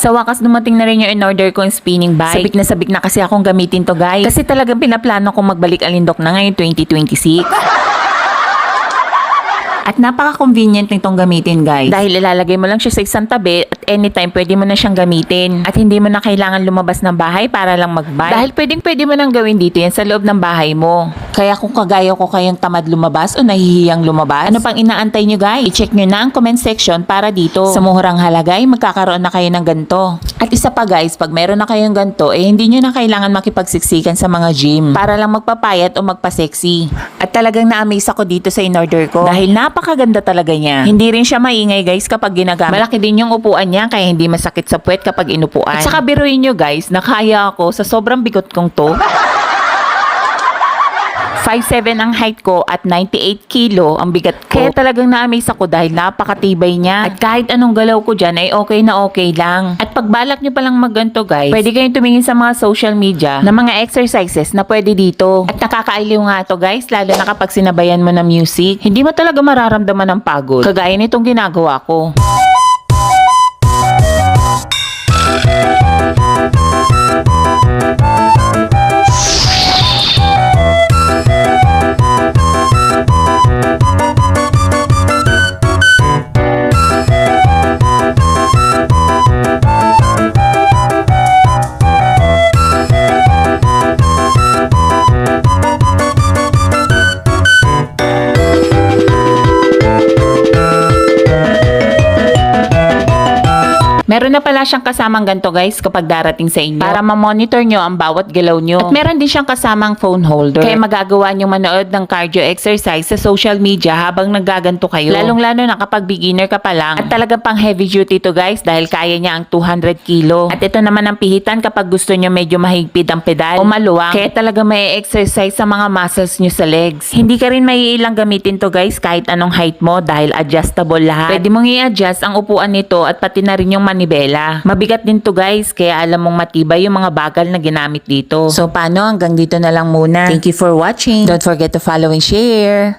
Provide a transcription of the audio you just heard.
Sa wakas dumating na rin yung in-order kong spinning bike. Sabik na kasi akong gamitin to guys. Kasi talagang pinaplano kong magbalik Alindok na ngayon 2026. At napaka-convenient nitong gamitin guys. Dahil ilalagay mo lang siya sa isang tabi at anytime pwede mo na siyang gamitin. At hindi mo na kailangan lumabas ng bahay para lang mag-bike. Dahil pwede mo nang gawin dito yan sa loob ng bahay mo. Kaya kung kagaya ko kayong tamad lumabas o nahihiyang lumabas, ano pang inaantay nyo guys? I-check nyo na ang comment section para dito. Sa murang halaga ay magkakaroon na kayo ng ganito. At isa pa guys, pag meron na kayong ganito, hindi nyo na kailangan makipagsiksikan sa mga gym para lang magpapayat o magpa-sexy. At talagang na-amaze ako dito sa in-order ko. Dahil napakaganda talaga niya. Hindi rin siya maingay guys kapag ginagamit. Malaki din yung upuan niya kaya hindi masakit sa puwet kapag inupuan. At saka biruin nyo guys, nakaya ako sa sobrang bigot kong to. 5'7" ang height ko at 98 kilo ang bigat ko. Kaya talagang na-amaze ako dahil napakatibay niya. At kahit anong galaw ko dyan ay okay na okay lang. At pag balak nyo palang magganto guys, pwede kayong tumingin sa mga social media na mga exercises na pwede dito. At nakakaaliw nga to guys, lalo na kapag sinabayan mo ng music. Hindi mo talaga mararamdaman ng pagod. Kagaya nitong ginagawa ko. Meron na pala siyang kasamang ganito guys kapag darating sa inyo para ma-monitor nyo ang bawat galaw nyo. At meron din siyang kasamang phone holder. Kaya magagawa nyo manood ng cardio exercise sa social media habang nagaganto kayo. Lalong-lalo na kapag beginner ka pa lang. At talagang pang heavy duty to guys dahil kaya niya ang 200 kilo. At ito naman ang pihitan kapag gusto nyo medyo mahigpit ang pedal o maluwang. Kaya talaga may exercise sa mga muscles nyo sa legs. Hindi ka rin maiilang gamitin to guys kahit anong height mo dahil adjustable lahat. Pwede mong i-adjust ang upuan nito at pati na rin yung manibela. Mabigat din to guys, kaya alam mong matibay yung mga bagal na ginamit dito. So paano, hanggang dito na lang muna. Thank you for watching. Don't forget to follow and share.